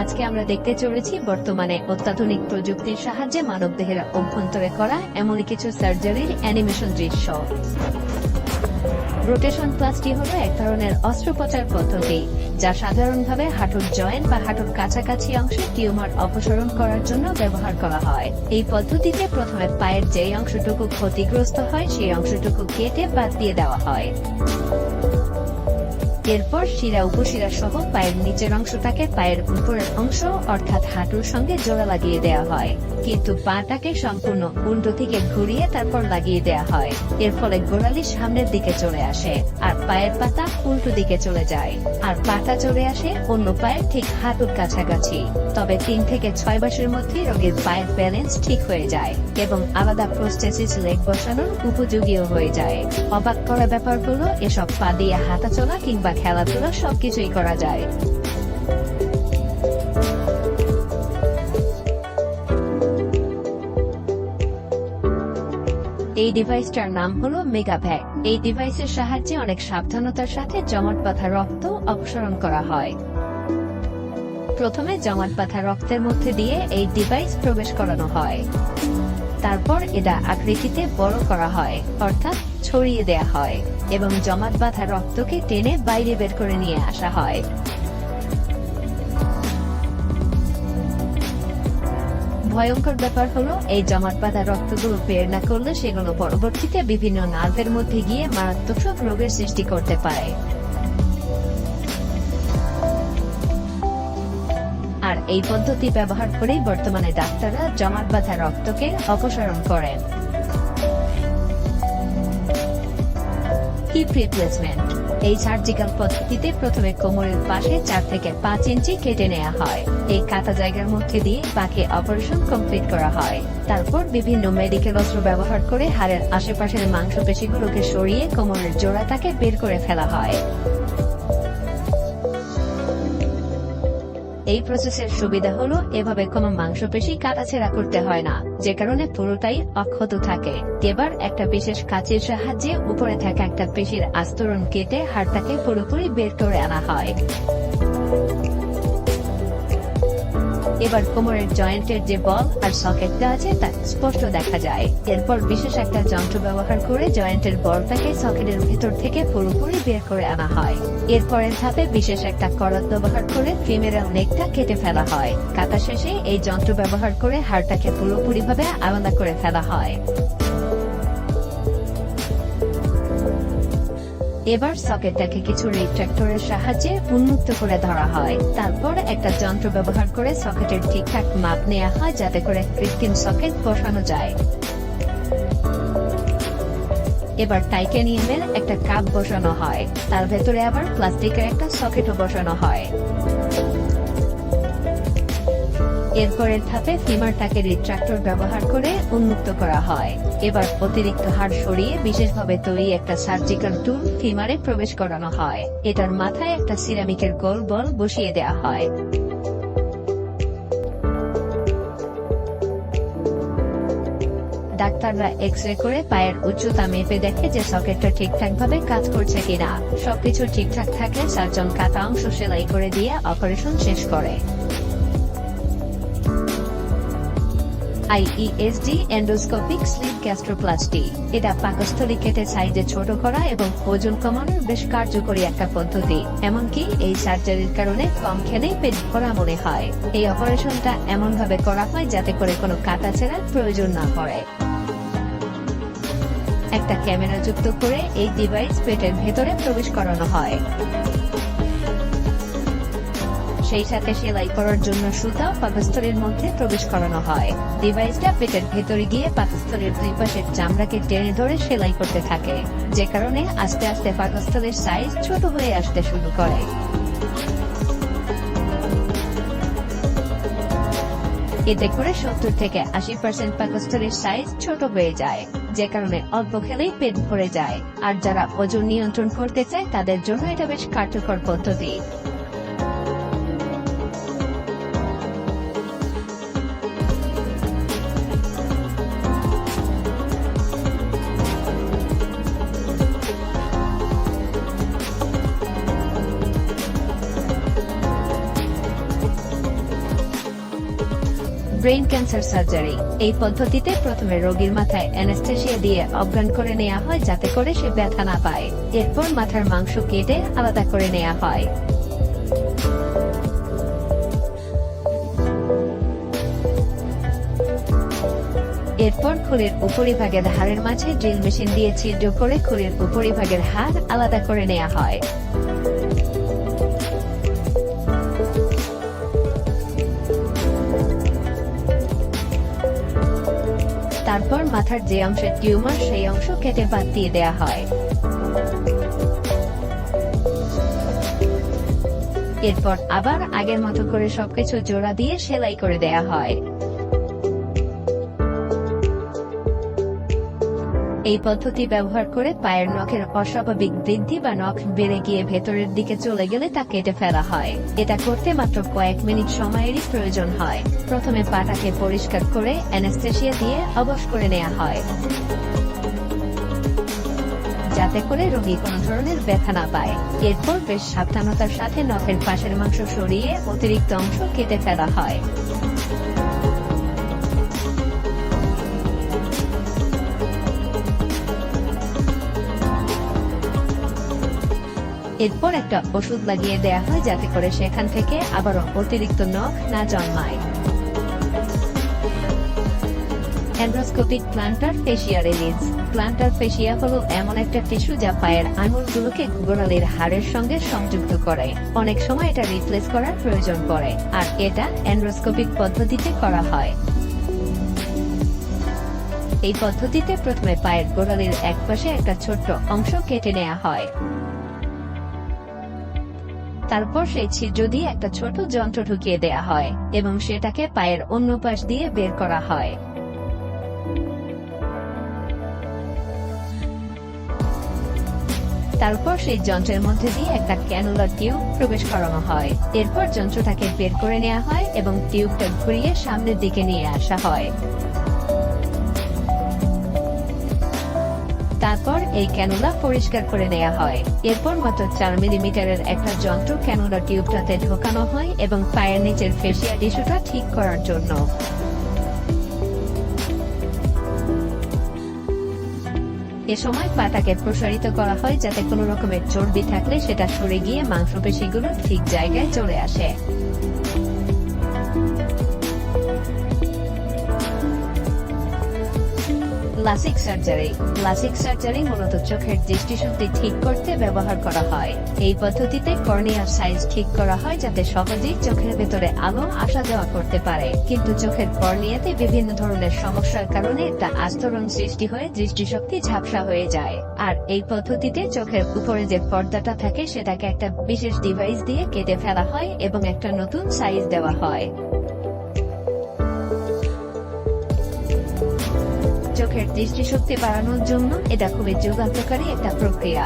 আজকে আমরা দেখতে চলেছি বর্তমানে অত্যাধুনিক প্রযুক্তির সাহায্যে মানবদেহের অভ্যন্তরে করা এমন কিছু সার্জারির অ্যানিমেশন দৃশ্য। রোটেশন প্লাস্টি হলো এক ধরনের অস্ত্রোপচার পদ্ধতি যা সাধারণভাবে হাঁটুর জয়েন্ট বা হাঁটুর কাছাকাছি অংশে টিউমার অপসারণ করার জন্য ব্যবহার করা হয়। এই পদ্ধতিতে প্রথমে পায়ের যে অংশটুকু ক্ষতিগ্রস্ত হয় সেই অংশটুকু কেটে বাদ দিয়ে দেওয়া হয়। এরপর শিরা উপশিরা সহ পায়ের নিচের অংশটাকে পায়ের উপরের অংশ অর্থাৎ হাঁটুর সঙ্গে জোড়া লাগিয়ে দেওয়া হয়, কিন্তু পাটাকে সম্পূর্ণ উল্টো দিকে ঘুরিয়ে তারপর লাগিয়ে দেওয়া হয়। এর ফলে গোড়ালি সামনের দিকে চলে আসে আর পায়ের পাতা উল্টো দিকে চলে যায়, আর পাটা চলে আসে অন্য পায়ের ঠিক হাঁটুর কাছাকাছি। তবে 3 থেকে 6 মাসের মধ্যে রোগীর পায়ের ব্যালেন্স ঠিক হয়ে যায় এবং আলাদা প্রোস্থেসিস লেগ বসানোর উপযোগীও হয়ে যায়। অবাক করা ব্যাপার হলো এসব পা দিয়ে হাঁটা চলা কিংবা খেলাধুলা সবকিছুই করা যায়। এই ডিভাইসটার নাম হলো মেগাভ্যাক। এই ডিভাইসের সাহায্যে অনেক সাবধানতার সাথে জমাট বাঁধা রক্ত অপসারণ করা হয়। প্রথমে জমাট বাঁধা রক্তের মধ্যে দিয়ে এই ডিভাইস প্রবেশ করানো হয়, তারপর এটা আকৃতিতে বড় করা হয় অর্থাৎ ছড়িয়ে দেয়া হয় এবং জমাট বাঁধা রক্তকে টেনে বাইরে বের করে নিয়ে আসা হয়। ভয়ঙ্কর ব্যাপার হলো এই জমাট বাঁধা রক্তগুলো বের না করলে সেগুলো পরবর্তীতে বিভিন্ন নার্ভের মধ্যে গিয়ে মারাত্মক সব রোগের সৃষ্টি করতে পারে। আর এই পদ্ধতি ব্যবহার করেই বর্তমানে ডাক্তাররা জমাট বাঁধা রক্তকে অপসারণ করেন। Hip replacement. এই সার্জিক্যাল পদ্ধতিতে প্রথমে কোমরের পাশে 4 থেকে 5 ইঞ্চি কেটে নেওয়া হয়। এই কাটা জায়গার মধ্যে দিয়ে বাকি অপারেশন কমপ্লিট করা হয়। তারপর বিভিন্ন মেডিকেল অস্ত্র ব্যবহার করে হাড়ের আশেপাশের মাংসপেশিগুলোকে সরিয়ে কোমরের জোড়াটাকে বের করে ফেলা হয়। এই প্রসেসের সুবিধা হলো এভাবে কোনো মাংসপেশি কাটাছেঁড়া করতে হয় না, যে কারণে পুরোটাই অক্ষত থাকে। এবার একটা বিশেষ কাঁচির সাহায্যে উপরে থাকা একটা পেশির আস্তরণ কেটে হাড়টাকে পুরোপুরি বের করে আনা হয়। এবার কোমরের জয়েন্টের যে বল আর সকেটটা আছে তা স্পষ্ট দেখা যায়। এরপর বিশেষ একটা যন্ত্র ব্যবহার করে জয়েন্টের বলটাকে সকেটের ভিতর থেকে পুরোপুরি বের করে আনা হয়। এরপরের ধাপে বিশেষ একটা করাত ব্যবহার করে ফিমেরাল নেকটা কেটে ফেলা হয়। কাটা শেষে এই যন্ত্র ব্যবহার করে হাড়টাকে পুরোপুরিভাবে আলাদা করে ফেলা হয়। এবার সকেটটাকে কিছু রিট্রাক্টরের সাহায্যে উন্মুক্ত করে ধরা হয়। তারপর একটা যন্ত্র ব্যবহার করে সকেটের ঠিকঠাক মাপ নেওয়া হয় যাতে করে কৃত্রিম সকেট বসানো যায়। এবার টাইটানিয়ামের একটা কাপ বসানো হয়, তার ভেতরে আবার প্লাস্টিকের একটা সকেটও বসানো হয়। এরপরের ধাপে ফিমারটাকে রিট্রাক্টর ব্যবহার করে উন্মুক্ত করা হয়। এবার অতিরিক্ত হাড় সরিয়ে বিশেষভাবে তৈরি একটা সার্জিক্যাল টুল ফিমারে প্রবেশ করানো হয়। এটার মাথায় একটা সিরামিকের গোল বল বসিয়ে দেওয়া হয়। ডাক্তাররা এক্স-রে করে পায়ের উচ্চতা মেপে দেখে যে সকেটটা ঠিকঠাক ভাবে কাজ করছে কিনা। সবকিছু ঠিকঠাক থাকলে সার্জন কাটা অংশ সেলাই করে দিয়ে অপারেশন শেষ করে। IESD endoscopic sleeve gastroplasty. এটা পাকস্থলী কেটে সাইজে ছোট করা এবং ওজন কমানোর বেশ কার্যকরী একটা পদ্ধতি। এমনকি এই সার্জারির কারণে কম খেলেই পেট ভরা মনে হয়। এই অপারেশনটা এমন ভাবে করা হয় যাতে করে কোনো কাটাছেঁড়ার প্রয়োজন না পড়ে। একটা ক্যামেরা যুক্ত করে এই ডিভাইস পেটের ভেতরে প্রবেশ করানো হয়। সেই সাথে সেলাই করার জন্য সুতা পাকস্থলীর মধ্যে প্রবেশ করানো হয়। ডিভাইসটা পেটের ভেতরে গিয়ে পাকস্থলীর দুই পাশের চামড়াকে টেনে ধরে সেলাই করতে থাকে, যে কারণে আস্তে আস্তে পাকস্থলীর সাইজ ছোট হয়ে আসতে শুরু করে। এতে করে 70 থেকে 80% পাকস্থলীর সাইজ ছোট হয়ে যায়, যে কারণে অল্প খেলেই পেট ভরে যায়। আর যারা ওজন নিয়ন্ত্রণ করতে চায় তাদের জন্য এটা বেশ কার্যকর পদ্ধতি। Brain cancer surgery. এই পদ্ধতিতে প্রথমে রোগীর মাথায় অ্যানেস্থেসিয়া দিয়ে অজ্ঞান করে নেওয়া হয় যাতে করে সে ব্যথা না পায়। এরপর মাথার মাংস কেটে আলাদা করে নেওয়া হয়। এরপর খুলির উপরিভাগের হাড়ের মাঝে ড্রিল মেশিন দিয়ে ছিদ্র করে খুলির উপরিভাগের হাড় আলাদা করে নেওয়া হয়। তারপর মাথার যে অংশের টিউমার সেই অংশ কেটে বাদ দিয়ে দেওয়া হয়। এরপর আবার আগের মতো করে সবকিছু জোড়া দিয়ে সেলাই করে দেয়া হয়। এই পদ্ধতি ব্যবহার করে পায়ের নখের অস্বাভাবিক বৃদ্ধি বা নখ বেড়ে গিয়ে ভেতরের দিকে চলে গেলে তা কেটে ফেলা হয়। এটা করতে মাত্র কয়েক মিনিট সময়েরই প্রয়োজন হয়। প্রথমে পাটাকে পরিষ্কার করে অ্যানেস্থেসিয়া দিয়ে অবশ করে নেওয়া হয় যাতে করে রোগী কোনো ধরনের ব্যথা না পায়। এরপর বেশ সাবধানতার সাথে নখের পাশের মাংস সরিয়ে অতিরিক্ত অংশ কেটে ফেলা হয়। এরপর একটা ওষুধ লাগিয়ে দেয়া হয় যাতে করে সেখান থেকে আবারও অতিরিক্ত নখ না জন্মায়। Endoscopic planter facie release. Planter facie হলো এমন একটা টিস্যু যা পায়ের আঙুলগুলোকে গোড়ালির হাড়ের সঙ্গে সংযুক্ত করে। অনেক সময় এটা রিপ্লেস করার প্রয়োজন পড়ে, আর এটা এন্ডোস্কোপিক পদ্ধতিতে করা হয়। এই পদ্ধতিতে প্রথমে পায়ের গোড়ালির একপাশে একটা ছোট্ট অংশ কেটে নেওয়া হয়। তারপর সেই ছিদ্র দিয়ে একটা ছোট যন্ত্র ঢুকিয়ে দেয়া হয় এবং সেটাকে পায়ের অন্য পাশ দিয়ে বের করা হয়। তারপর সেই যন্ত্রের মধ্যে দিয়ে একটা ক্যানুলার টিউব প্রবেশ করানো হয়। এরপর যন্ত্রটাকে বের করে নেওয়া হয় এবং টিউবটা ঘুরিয়ে সামনের দিকে নিয়ে আসা হয়। তারপর এই ক্যানুলা পরিষ্কার করে নেওয়া হয়। এরপর মাত্র 4 মিলিমিটারের একটা যন্ত্র ক্যানুলা টিউবটাতে ঢোকানো হয় এবং পায়ের নিচের ফেসিয়া টিস্যুটা ঠিক করার জন্য। এ সময় পাটাকে প্রসারিত করা হয় যাতে কোনো রকমের চর্বি থাকলে সেটা সরে গিয়ে মাংসপেশিগুলো ঠিক জায়গায় চলে আসে। লাসিক সার্জারি। লাসিক সার্জারি মূলত চোখের দৃষ্টিশক্তি ঠিক করতে ব্যবহার করা হয়। এই পদ্ধতিতে কর্নিয়ার সাইজ ঠিক করা হয় যাতে সহজেই চোখের ভেতরে আলো আসা যাওয়া করতে পারে, কিন্তু চোখের কর্নিয়াতে বিভিন্ন ধরনের সমস্যার কারণে একটা আস্তরণ সৃষ্টি হয়ে দৃষ্টিশক্তি ঝাপসা হয়ে যায়। আর এই পদ্ধতিতে চোখের উপরে যে পর্দাটা থাকে সেটাকে একটা বিশেষ ডিভাইস দিয়ে কেটে ফেলা হয় এবং একটা নতুন সাইজ দেওয়া হয়। চোখের দৃষ্টিশক্তি বাড়ানোর জন্য এটা খুবই যুগান্তকারী একটা প্রক্রিয়া।